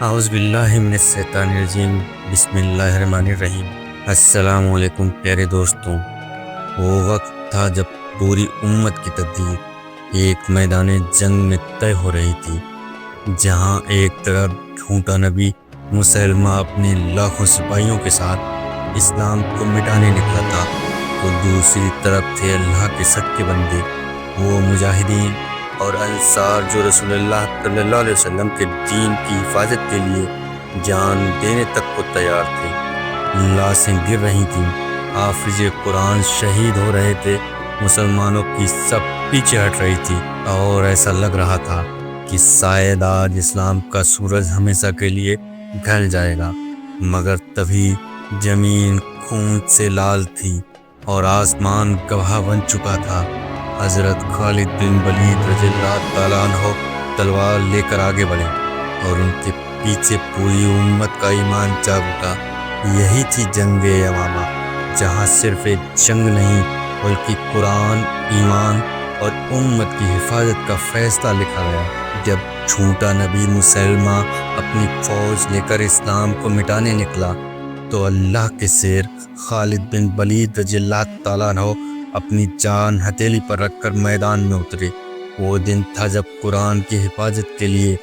اعوذ باللہ من الشیطان الرجیم، بسم اللہ الرحمن الرحیم۔ السلام علیکم پیارے دوستوں۔ وہ وقت تھا جب پوری امت کی تقدیر ایک میدان جنگ میں طے ہو رہی تھی، جہاں ایک طرف جھوٹا نبی مسلمہ اپنے لاکھوں سپاہیوں کے ساتھ اسلام کو مٹانے نکلا تھا، تو دوسری طرف تھے اللہ کے سچے بندے، وہ مجاہدین اور انصار جو رسول اللہ صلی اللہ علیہ وسلم کے دین کی حفاظت کے لیے جان دینے تک کو تیار تھے۔ لاشیں گر رہی تھیں، حافظ قرآن شہید ہو رہے تھے، مسلمانوں کی سب پیچھے ہٹ رہی تھی، اور ایسا لگ رہا تھا کہ شاید آج اسلام کا سورج ہمیشہ کے لیے ڈھل جائے گا۔ مگر تبھی زمین خون سے لال تھی اور آسمان گواہ بن چکا تھا۔ حضرت خالد بن ولید رضی اللہ تعالیٰ عنہ تلوار لے کر آگے بڑھے، اور ان کے پیچھے پوری امت کا ایمان جاگ اٹھا۔ یہی تھی جنگ یمامہ، جہاں صرف ایک جنگ نہیں بلکہ قرآن، ایمان اور امت کی حفاظت کا فیصلہ لکھا گیا۔ جب جھوٹا نبی مسلمہ اپنی فوج لے کر اسلام کو مٹانے نکلا، تو اللہ کے شیر خالد بن ولید رضی اللہ تعالیٰ عنہ اپنی جان ہتھیلی پر رکھ کر میدان میں اترے۔ وہ دن تھا جب قرآن کی حفاظت کے لیے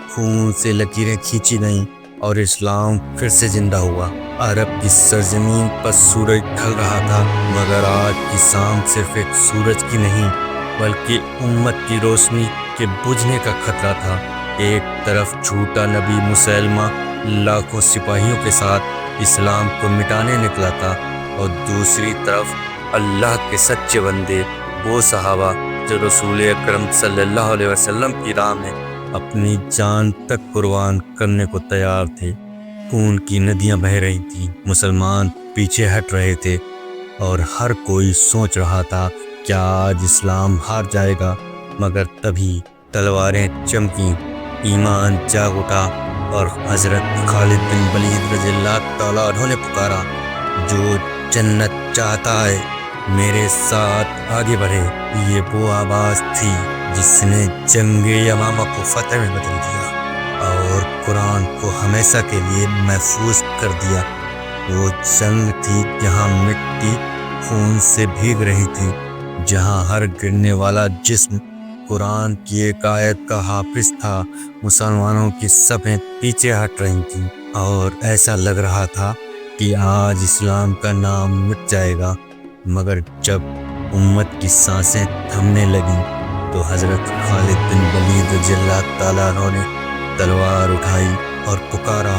خون سے لکیریں کھینچی گئیں اور اسلام پھر سے زندہ ہوا۔ عرب کی سرزمین پر سورج ڈھل رہا تھا، مگر آج کی شام صرف ایک سورج کی نہیں بلکہ امت کی روشنی کے بجھنے کا خطرہ تھا۔ ایک طرف جھوٹا نبی مسلمہ لاکھوں سپاہیوں کے ساتھ اسلام کو مٹانے نکلا تھا، اور دوسری طرف اللہ کے سچے بندے، وہ صحابہ جو رسول اکرم صلی اللہ علیہ وسلم کی راہ میں اپنی جان تک قربان کرنے کو تیار تھے۔ خون کی ندیاں بہہ رہی تھیں، مسلمان پیچھے ہٹ رہے تھے، اور ہر کوئی سوچ رہا تھا کیا آج اسلام ہار جائے گا۔ مگر تبھی تلواریں چمکیں، ایمان جاگ اٹھا، اور حضرت خالد بن ولید رضی اللہ تعالیٰ عنہ نے پکارا، جو جنت چاہتا ہے میرے ساتھ آگے بڑھے۔ یہ وہ آواز تھی جس نے جنگ یمامہ کو فتح میں بدل دیا اور قرآن کو ہمیشہ کے لیے محفوظ کر دیا۔ وہ جنگ تھی جہاں مٹی خون سے بھیگ رہی تھی، جہاں ہر گرنے والا جسم قرآن کی ایک آیت کا حافظ تھا۔ مسلمانوں کی صفیں پیچھے ہٹ رہی تھیں، اور ایسا لگ رہا تھا کہ آج اسلام کا نام مٹ جائے گا۔ مگر جب امت کی سانسیں تھمنے لگیں، تو حضرت خالد بن ولید رضی اللہ تعالیٰ عنہ نے تلوار اٹھائی اور پکارا،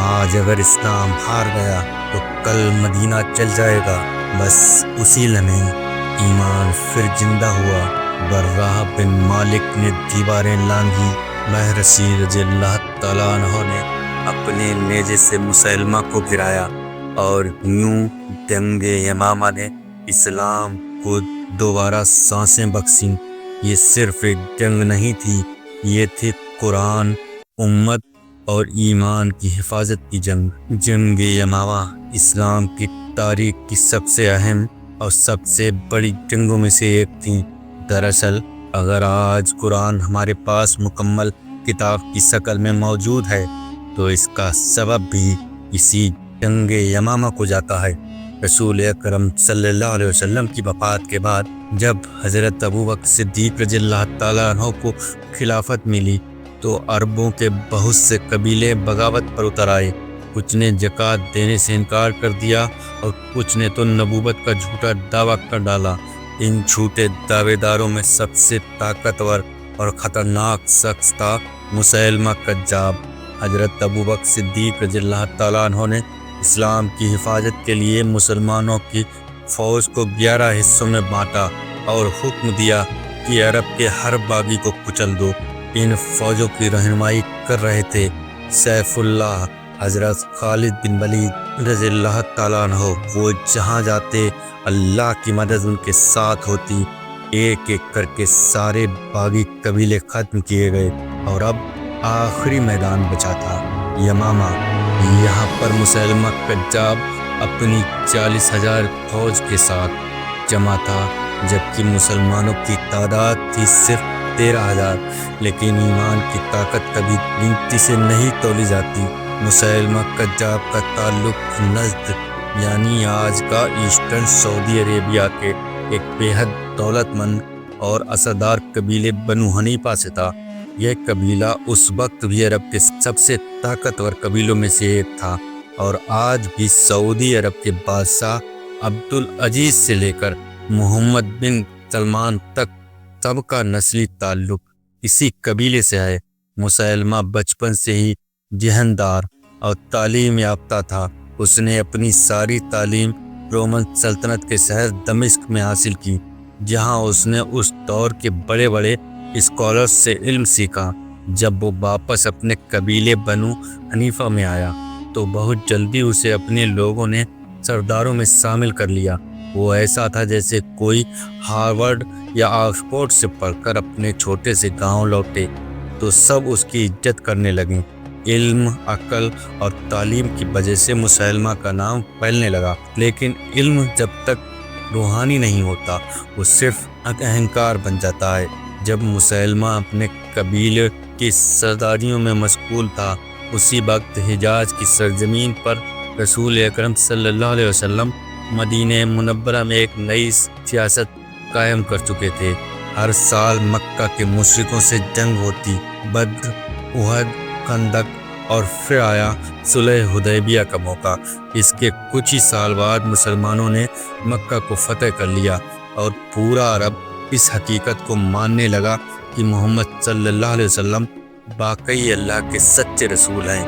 آج اگر اسلام ہار گیا تو کل مدینہ چل جائے گا۔ بس اسی لمحے ایمان پھر زندہ ہوا۔ براہ بن مالک نے دیواریں لانگھی، مہرشی رضی اللہ تعالیٰ عنہ نے اپنے نیزے سے مسلمہ کو گرایا، اور یوں جنگ یمامہ نے اسلام کو دوبارہ سانسیں بخشیں۔ یہ صرف ایک جنگ نہیں تھی، یہ تھی قرآن، امت اور ایمان کی حفاظت کی جنگ۔ جنگ یمامہ اسلام کی تاریخ کی سب سے اہم اور سب سے بڑی جنگوں میں سے ایک تھی۔ دراصل اگر آج قرآن ہمارے پاس مکمل کتاب کی شکل میں موجود ہے، تو اس کا سبب بھی اسی جنگ یمامہ کو جاتا ہے۔ رسول اکرم صلی اللہ علیہ وسلم کی وفات کے بعد جب حضرت ابوبکر صدیق رضی اللہ تعالیٰ عنہ کو خلافت ملی، تو عربوں کے بہت سے قبیلے بغاوت پر اتر آئے۔ کچھ نے زکوٰۃ دینے سے انکار کر دیا، اور کچھ نے تو نبوت کا جھوٹا دعویٰ کر ڈالا۔ ان جھوٹے دعوے داروں میں سب سے طاقتور اور خطرناک شخص تھا مسیلمہ کذاب۔ حضرت ابوبکر صدیق رضی اللہ تعالیٰ عنہ نے اسلام کی حفاظت کے لیے مسلمانوں کی فوج کو 11 حصوں میں بانٹا، اور حکم دیا کہ عرب کے ہر باغی کو کچل دو۔ ان فوجوں کی رہنمائی کر رہے تھے سیف اللہ حضرت خالد بن ولید رضی اللہ تعالیٰ عنہ۔ وہ جہاں جاتے اللہ کی مدد ان کے ساتھ ہوتی۔ ایک ایک کر کے سارے باغی قبیلے ختم کیے گئے، اور اب آخری میدان بچا تھا، یمامہ۔ یہاں پر مسیلمہ کذاب اپنی 40,000 فوج کے ساتھ جمع تھا، جبکہ مسلمانوں کی تعداد تھی صرف 13,000، لیکن ایمان کی طاقت کبھی گنتی سے نہیں تولی جاتی۔ مسیلمہ کذاب کا تعلق نجد یعنی آج کا ایسٹرن سعودی عربیہ کے ایک بے حد دولت مند اور اثردار قبیلے بنو حنیفہ سے تھا۔ یہ قبیلہ اس وقت بھی عرب کے سب سے طاقتور قبیلوں میں سے ایک تھا اور آج بھی سعودی عرب کے بادشاہ عبدالعزیز سے لے کر محمد بن سلمان تک سب کا نسلی تعلق اسی قبیلے سے ہے۔ مسیلمہ بچپن سے ہی ذہندار اور تعلیم یافتہ تھا۔ اس نے اپنی ساری تعلیم رومن سلطنت کے شہر دمشق میں حاصل کی، جہاں اس نے اس دور کے بڑے بڑے اسکالرز سے علم سیکھا۔ جب وہ واپس اپنے قبیلے بنو حنیفہ میں آیا تو بہت جلدی اسے اپنے لوگوں نے سرداروں میں شامل کر لیا۔ وہ ایسا تھا جیسے کوئی ہارورڈ یا آکسفورڈ سے پڑھ کر اپنے چھوٹے سے گاؤں لوٹے تو سب اس کی عزت کرنے لگے۔ علم، عقل اور تعلیم کی وجہ سے مسیلمہ کا نام پھیلنے لگا، لیکن علم جب تک روحانی نہیں ہوتا وہ صرف اہنکار بن جاتا ہے۔ جب مسیلمہ اپنے قبیلے کی سرداریوں میں مشغول تھا، اسی وقت حجاز کی سرزمین پر رسول اکرم صلی اللہ علیہ وسلم مدینہ منورہ میں ایک نئی سیاست قائم کر چکے تھے۔ ہر سال مکہ کے مشرکوں سے جنگ ہوتی، بدر، احد، خندق اور پھر آیا صلح حدیبیہ کا موقع۔ اس کے کچھ ہی سال بعد مسلمانوں نے مکہ کو فتح کر لیا اور پورا عرب اس حقیقت کو ماننے لگا کہ محمد صلی اللہ علیہ وسلم واقعی اللہ کے سچے رسول ہیں۔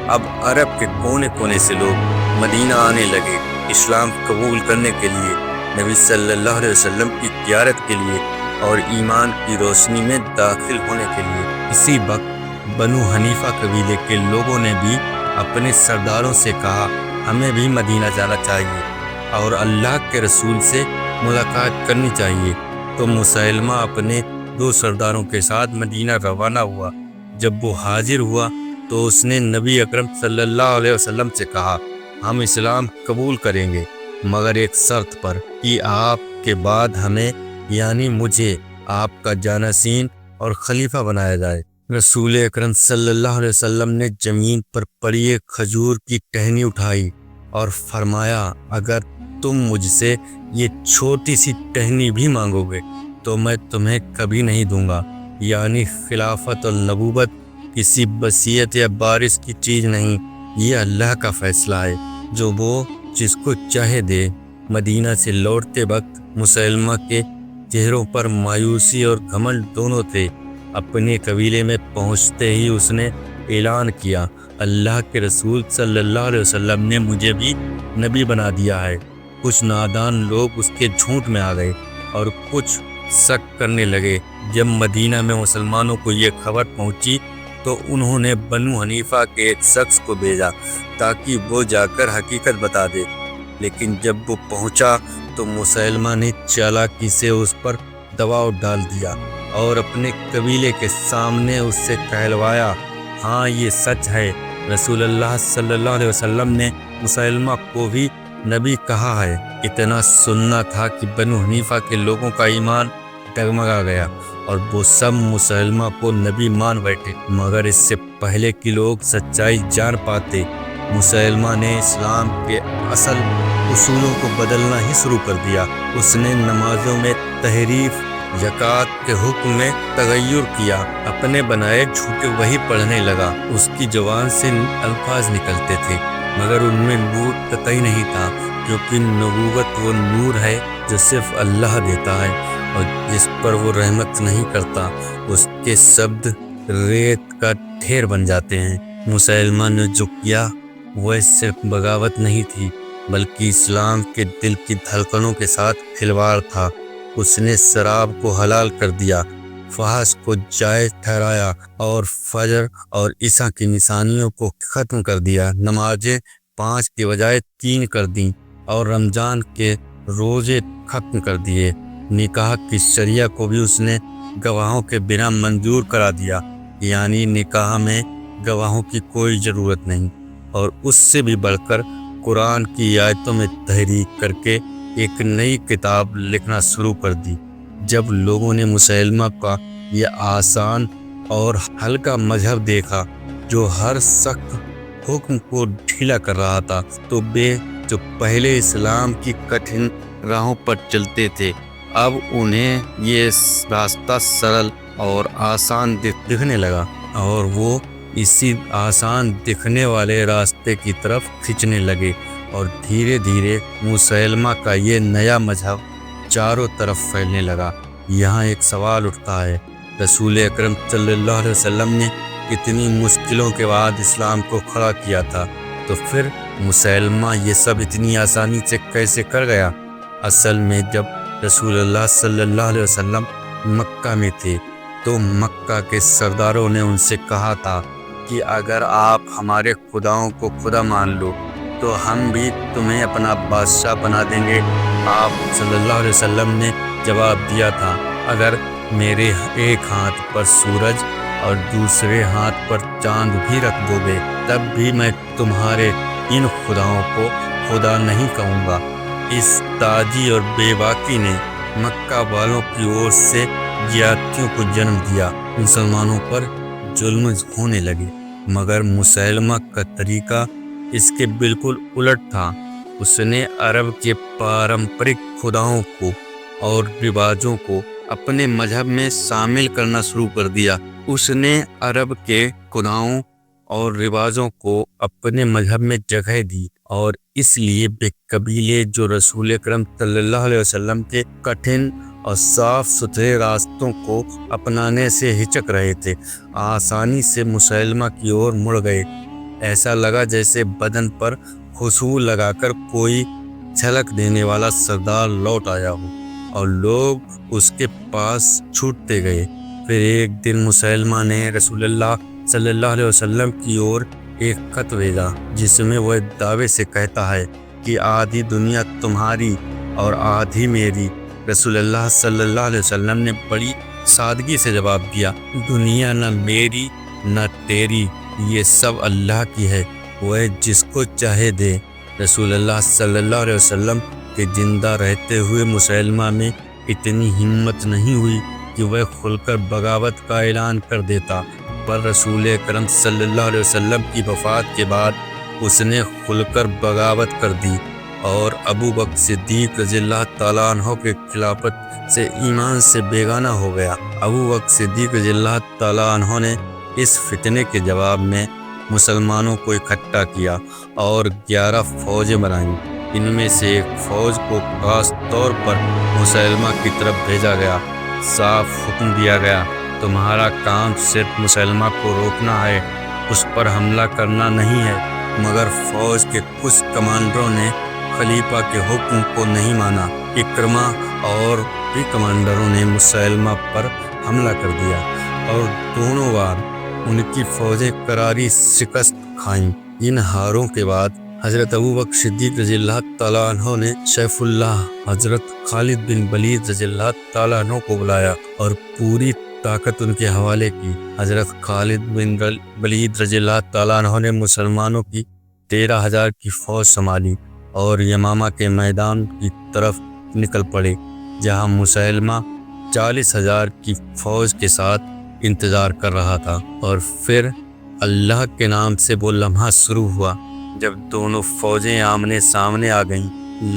اب عرب کے کونے کونے سے لوگ مدینہ آنے لگے، اسلام قبول کرنے کے لیے، نبی صلی اللہ علیہ وسلم کی زیارت کے لیے اور ایمان کی روشنی میں داخل ہونے کے لیے۔ اسی وقت بنو حنیفہ قبیلے کے لوگوں نے بھی اپنے سرداروں سے کہا ہمیں بھی مدینہ جانا چاہیے اور اللہ کے رسول سے ملاقات کرنی چاہیے۔ تو مسیلمہ اپنے 2 سرداروں کے ساتھ مدینہ روانہ ہوا۔ جب وہ حاضر ہوا تو اس نے نبی اکرم صلی اللہ علیہ وسلم سے کہا ہم اسلام قبول کریں گے مگر ایک شرط پر کہ آپ کے بعد ہمیں یعنی مجھے آپ کا جانشین اور خلیفہ بنایا جائے۔ رسول اکرم صلی اللہ علیہ وسلم نے زمین پر پڑی ایک کھجور کی ٹہنی اٹھائی اور فرمایا اگر تم مجھ سے یہ چھوٹی سی ٹہنی بھی مانگو گے تو میں تمہیں کبھی نہیں دوں گا۔ یعنی خلافت اور نبوت کسی وصیت یا بارش کی چیز نہیں، یہ اللہ کا فیصلہ ہے جو وہ جس کو چاہے دے۔ مدینہ سے لوٹتے وقت مسیلمہ کے چہروں پر مایوسی اور گھمنڈ دونوں تھے۔ اپنے قبیلے میں پہنچتے ہی اس نے اعلان کیا اللہ کے رسول صلی اللہ علیہ وسلم نے مجھے بھی نبی بنا دیا ہے۔ کچھ نادان لوگ اس کے جھوٹ میں آ گئے اور کچھ شک کرنے لگے۔ جب مدینہ میں مسلمانوں کو یہ خبر پہنچی تو انہوں نے بنو حنیفہ کے ایک شخص کو بھیجا تاکہ وہ جا کر حقیقت بتا دے، لیکن جب وہ پہنچا تو مسیلمہ نے چالاکی سے اس پر دباؤ ڈال دیا اور اپنے قبیلے کے سامنے اس سے کہلوایا ہاں یہ سچ ہے، رسول اللہ صلی اللہ علیہ وسلم نے مسیلمہ کو بھی نبی کہا ہے۔ اتنا سننا تھا کہ بنو حنیفہ کے لوگوں کا ایمان ڈگمگا گیا اور وہ سب مسیلمہ کو نبی مان بیٹھے، مگر اس سے پہلے کہ لوگ سچائی جان پاتے مسیلمہ نے اسلام کے اصل اصولوں کو بدلنا ہی شروع کر دیا۔ اس نے نمازوں میں تحریف، زکوٰۃ کے حکم میں تغیر کیا، اپنے بنائے جھوٹے وہی پڑھنے لگا۔ اس کی زبان سے الفاظ نکلتے تھے مگر ان میں نور قطعی نہیں تھا، کیونکہ نبوت وہ نور ہے جو صرف اللہ دیتا ہے اور جس پر وہ رحمت نہیں کرتا اس کے شبد ریت کا ڈھیر بن جاتے ہیں۔ مسیلمہ نے جو کیا وہ صرف بغاوت نہیں تھی بلکہ اسلام کے دل کی دھڑکنوں کے ساتھ کھلواڑ تھا۔ اس نے شراب کو حلال کر دیا، فحش کو جائز ٹھہرایا اور فجر اور عشاء کی نشانیوں کو ختم کر دیا۔ نمازیں 5 کے بجائے 3 کر دیں اور رمضان کے روزے ختم کر دیے۔ نکاح کی شریعہ کو بھی اس نے گواہوں کے بنا منظور کرا دیا، یعنی نکاح میں گواہوں کی کوئی ضرورت نہیں، اور اس سے بھی بڑھ کر قرآن کی آیتوں میں تحریک کر کے ایک نئی کتاب لکھنا شروع کر دی۔ جب لوگوں نے مسیلمہ کا یہ آسان اور ہلکا مذہب دیکھا جو ہر سخت حکم کو ڈھیلا کر رہا تھا، تو جو پہلے اسلام کی کٹھن راہوں پر چلتے تھے، اب انہیں یہ راستہ سرل اور آسان دکھنے لگا، اور وہ اسی آسان دکھنے والے راستے کی طرف کھنچنے لگے، اور دھیرے دھیرے مسلمہ کا یہ نیا مذہب چاروں طرف پھیلنے لگا۔ یہاں ایک سوال اٹھتا ہے، رسول اکرم صلی اللہ علیہ وسلم نے اتنی مشکلوں کے بعد اسلام کو کھڑا کیا تھا، تو پھر مسلمہ یہ سب اتنی آسانی سے کیسے کر گیا؟ اصل میں جب رسول اللہ صلی اللہ علیہ وسلم مکہ میں تھے تو مکہ کے سرداروں نے ان سے کہا تھا کہ اگر آپ ہمارے خداؤں کو خدا مان لو تو ہم بھی تمہیں اپنا بادشاہ بنا دیں گے۔ آپ صلی اللہ علیہ وسلم نے جواب دیا تھا، اگر میرے ایک ہاتھ پر سورج اور دوسرے ہاتھ پر چاند بھی رکھ دو گے تب بھی میں تمہارے ان خداؤں کو خدا نہیں کہوں گا۔ اس تاجی اور بے باکی نے مکہ والوں کی اور سے زیادتیوں کو جنم دیا، مسلمانوں پر ظلم ہونے لگے، مگر مسلمہ کا طریقہ اس کے بالکل الٹ تھا۔ اس نے عرب کے پارمپرک خداؤں کو اور رواجوں کو اپنے مذہب میں شامل کرنا شروع کر دیا۔ اس نے عرب کے خداؤں اور رواجوں کو اپنے مذہب میں جگہ دی، اور اس لیے بے قبیلے جو رسول اکرم صلی اللہ علیہ وسلم کے کٹھن اور صاف ستھرے راستوں کو اپنانے سے ہچک رہے تھے، آسانی سے مسلمہ کی اور مڑ گئے۔ ایسا لگا جیسے بدن پر خوشبو لگا کر کوئی جھلک دینے والا سردار لوٹ آیا ہو، اور لوگ اس کے پاس چھوٹتے گئے۔ پھر ایک دن مسلمہ نے رسول اللہ صلی اللہ علیہ وسلم کی اور ایک خط بھیجا جس میں وہ دعوے سے کہتا ہے کہ آدھی دنیا تمہاری اور آدھی میری۔ رسول اللہ صلی اللہ علیہ وسلم نے بڑی سادگی سے جواب دیا، دنیا نہ میری نہ تیری، یہ سب اللہ کی ہے، وہ جس کو چاہے دے۔ رسول اللہ صلی اللہ علیہ وسلم کے زندہ رہتے ہوئے مسلمہ میں اتنی ہمت نہیں ہوئی کہ وہ کھل کر بغاوت کا اعلان کر دیتا، پر رسول اکرم صلی اللہ علیہ وسلم کی وفات کے بعد اس نے کھل کر بغاوت کر دی، اور ابو بکر صدیق رضی اللہ تعالیٰ عنہ کے خلافت سے ایمان سے بیگانہ ہو گیا۔ ابو بکر صدیق رضی اللہ تعالیٰ عنہ نے اس فتنے کے جواب میں مسلمانوں کو اکٹھا کیا اور 11 فوجیں بنائیں۔ ان میں سے ایک فوج کو خاص طور پر مسلمہ کی طرف بھیجا گیا۔ صاف حکم دیا گیا، تمہارا کام صرف مسلمہ کو روکنا ہے، اس پر حملہ کرنا نہیں ہے۔ مگر فوج کے کچھ کمانڈروں نے خلیفہ کے حکم کو نہیں مانا۔ اکرمہ اور بھی کمانڈروں نے مسلمہ پر حملہ کر دیا، اور دونوں بار ان کی فوجیں کراری شکست کھائیں۔ ان ہاروں کے بعد حضرت ابو بکر صدیق رضی اللہ تعالیٰ عنہ نے سیف اللہ حضرت خالد بن ولید رضی اللہ تعالیٰ عنہ کو بلایا اور پوری طاقت ان کے حوالے کی۔ حضرت خالد بن ولید رضی اللہ تعالیٰ عنہ نے مسلمانوں کی 13,000 کی فوج سنبھالی اور یمامہ کے میدان کی طرف نکل پڑے، جہاں مسلمہ 40,000 کی فوج کے ساتھ انتظار کر رہا تھا۔ اور پھر اللہ کے نام سے وہ لمحہ شروع ہوا جب دونوں فوجیں آمنے سامنے آ گئیں۔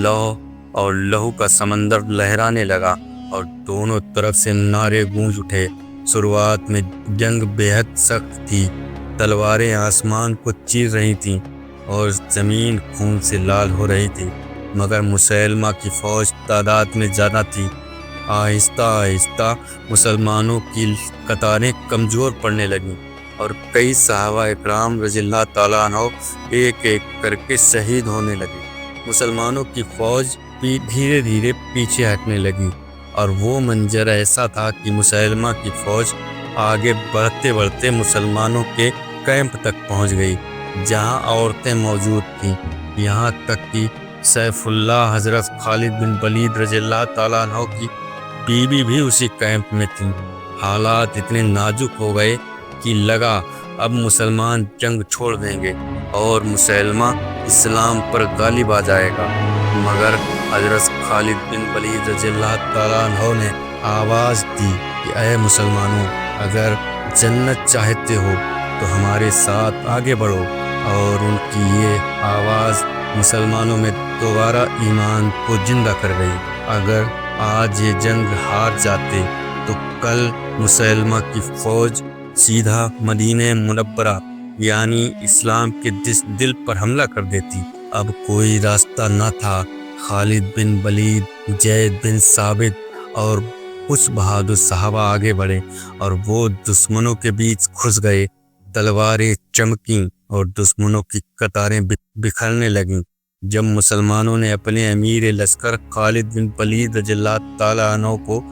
لوح اور لہو کا سمندر لہرانے لگا اور دونوں طرف سے نعرے گونج اٹھے۔ شروعات میں جنگ بے حد سخت تھی، تلواریں آسمان کو چیر رہی تھیں اور زمین خون سے لال ہو رہی تھی، مگر مسلمہ کی فوج تعداد میں زیادہ تھی۔ آہستہ آہستہ مسلمانوں کی قطاریں کمزور پڑنے لگیں اور کئی صحابہ اکرام رضی اللہ تعالیٰ عنہ ایک ایک کر کے شہید ہونے لگے۔ مسلمانوں کی فوج بھی دھیرے دھیرے پیچھے ہٹنے لگی، اور وہ منظر ایسا تھا کہ مسلمہ کی فوج آگے بڑھتے بڑھتے مسلمانوں کے کیمپ تک پہنچ گئی، جہاں عورتیں موجود تھیں، یہاں تک کہ سیف اللہ حضرت خالد بن ولید رضی اللہ تعالیٰ عنہ کی بیوی بھی اسی کیمپ میں تھیں۔ حالات اتنے نازک ہو گئے کہ لگا اب مسلمان جنگ چھوڑ دیں گے اور مسلمہ اسلام پر غالب آ جائے گا، مگر حضرت خالد بن ولید رضی اللہ تعالیٰ عنہ نے آواز دی، کہ اے مسلمانوں، اگر جنت چاہتے ہو تو ہمارے ساتھ آگے بڑھو، اور ان کی یہ آواز مسلمانوں میں دوبارہ ایمان کو زندہ کر گئی۔ اگر آج یہ جنگ ہار جاتے تو کل مسلمہ کی فوج سیدھا مدینہ منورہ یعنی اسلام کے دل پر حملہ کر دیتی۔ اب کوئی راستہ نہ تھا۔ خالد بن ولید، زید بن ثابت اور کچھ بہادر صحابہ آگے بڑھے اور وہ دشمنوں کے بیچ گھس گئے۔ تلواریں چمکیں اور دشمنوں کی قطاریں بکھرنے لگیں۔ جب مسلمانوں نے اپنے امیر لشکر خالد بن ولید رضی اللہ تعالیٰ عنہ کو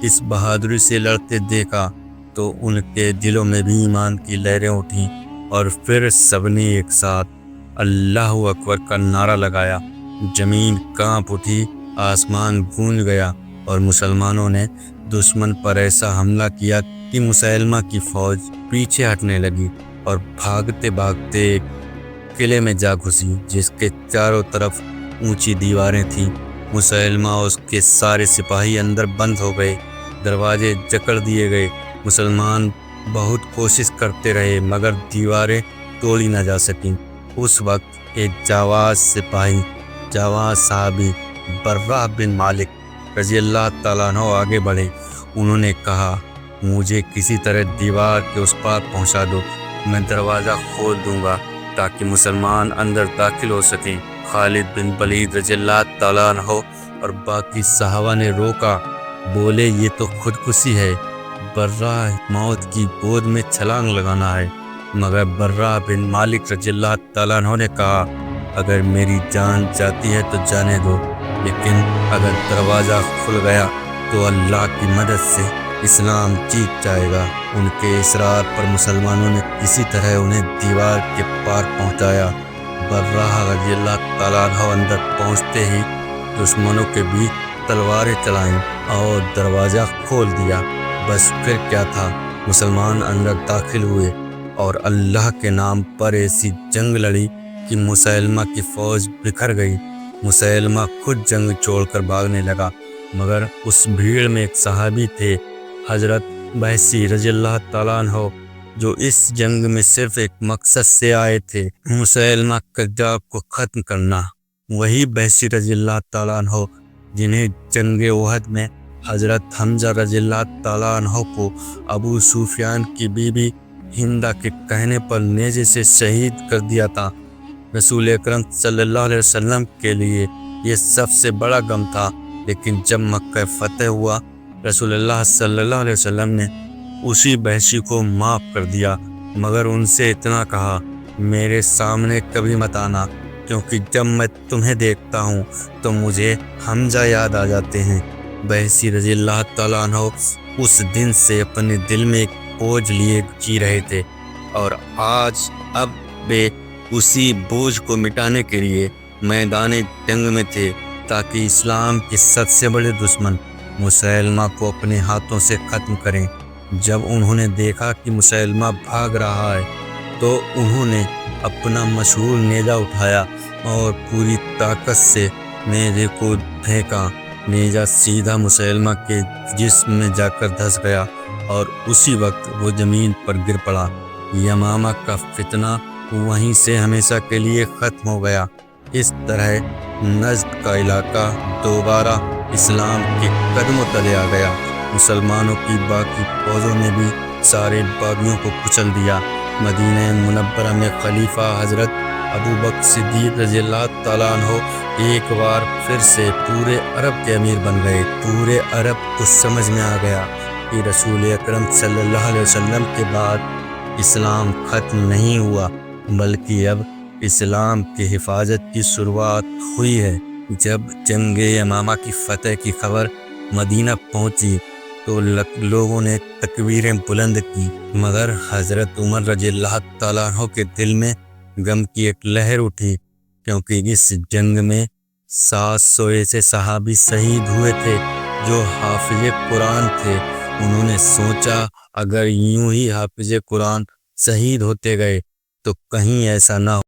اس بہادری سے لڑتے دیکھا تو ان کے دلوں میں بھی ایمان کی لہریں اٹھیں، اور پھر سب نے ایک ساتھ اللہ اکبر کا نعرہ لگایا۔ زمین کانپ اٹھی، آسمان گونج گیا، اور مسلمانوں نے دشمن پر ایسا حملہ کیا کہ مسلمہ کی فوج پیچھے ہٹنے لگی اور بھاگتے بھاگتے ایک قلعے میں جا گھسی جس کے چاروں طرف اونچی دیواریں تھیں۔ مسلمہ اور اس کے سارے سپاہی اندر بند ہو گئے، دروازے جکڑ دیے گئے۔ مسلمان بہت کوشش کرتے رہے مگر دیواریں توڑی نہ جا سکیں۔ اس وقت ایک جواز صحابی برہ بن مالک رضی اللہ تعالیٰ عنہ آگے بڑھے۔ انہوں نے کہا، مجھے کسی طرح دیوار کے اس پار پہنچا دو، میں دروازہ کھول دوں گا تاکہ مسلمان اندر داخل ہو سکیں۔ خالد بن ولید رضی اللہ تعالیٰ عنہ اور باقی صحابہ نے روکا، بولے یہ تو خودکشی ہے، برہ موت کی گود میں چھلانگ لگانا ہے۔ مگر برہ بن مالک رضی اللہ تعالیٰ عنہ نے کہا، اگر میری جان جاتی ہے تو جانے دو، لیکن اگر دروازہ کھل گیا تو اللہ کی مدد سے اسلام جیت جائے گا۔ ان کے اصرار پر مسلمانوں نے کسی طرح انہیں دیوار کے پار پہنچایا۔ برہ رضی اللہ تعالیٰ عنہ اندر پہنچتے ہی دشمنوں کے بیچ تلواریں چلائیں اور دروازہ کھول دیا۔ بس پھر کیا تھا، مسلمان اندر داخل ہوئے اور اللہ کے نام پر ایسی جنگ لڑی کہ مسلمہ کی فوج بکھر گئی۔ مسلمہ خود جنگ چھوڑ کر بھاگنے لگا، مگر اس بھیڑ میں ایک صحابی تھے، حضرت بحثی رضی اللہ تعالیٰ عنہ، جو اس جنگ میں صرف ایک مقصد سے آئے تھے، مسلمہ کذاب کو ختم کرنا۔ وہی بحثی رضی اللہ تعالیٰ عنہ جنہیں جنگ احد میں حضرت حمزہ رضی اللہ تعالیٰ عنہ کو ابو سفیان کی بیوی ہندہ کے کہنے پر نیزے سے شہید کر دیا تھا۔ رسول اکرم صلی اللہ علیہ وسلم کے لیے یہ سب سے بڑا غم تھا، لیکن جب مکہ فتح ہوا رسول اللہ صلی اللہ علیہ وسلم نے اسی بحثی کو معاف کر دیا، مگر ان سے اتنا کہا، میرے سامنے کبھی مت آنا، کیونکہ جب میں تمہیں دیکھتا ہوں تو مجھے حمزہ یاد آ جاتے ہیں۔ بحثی رضی اللہ تعالیٰ عنہ اس دن سے اپنے دل میں ایک بوجھ لیے جی رہے تھے، اور آج اب وہ اسی بوجھ کو مٹانے کے لیے میدان جنگ میں تھے تاکہ اسلام کے سب سے بڑے دشمن مسلمہ کو اپنے ہاتھوں سے ختم کریں۔ جب انہوں نے دیکھا کہ مسلمہ بھاگ رہا ہے تو انہوں نے اپنا مشہور نیزہ اٹھایا اور پوری طاقت سے نیزے کو پھینکا۔ نیزہ سیدھا مسلمہ کے جسم میں جا کر دھس گیا اور اسی وقت وہ زمین پر گر پڑا۔ یمامہ کا فتنہ وہیں سے ہمیشہ کے لیے ختم ہو گیا۔ اس طرح نجد کا علاقہ دوبارہ اسلام کے قدموں تلے آ گیا۔ مسلمانوں کی باقی فوجوں نے بھی سارے باغیوں کو کچل دیا۔ مدینہ منورہ میں خلیفہ حضرت ابوبکر صدیق رضی اللہ تعالیٰ عنہ ایک بار پھر سے پورے عرب کے امیر بن گئے۔ پورے عرب کو سمجھ میں آ گیا کہ رسول اکرم صلی اللہ علیہ وسلم کے بعد اسلام ختم نہیں ہوا، بلکہ اب اسلام کی حفاظت کی شروعات ہوئی ہے۔ جب جنگ یمامہ کی فتح کی خبر مدینہ پہنچی تو لوگوں نے تکبیریں بلند کی، مگر حضرت عمر رضی اللہ تعالیٰ عنہ کے دل میں غم کی ایک لہر اٹھی، کیونکہ اس جنگ میں 700 ایسے صحابی شہید ہوئے تھے جو حافظ قرآن تھے۔ انہوں نے سوچا، اگر یوں ہی حافظ قرآن شہید ہوتے گئے تو کہیں ایسا نہ ہو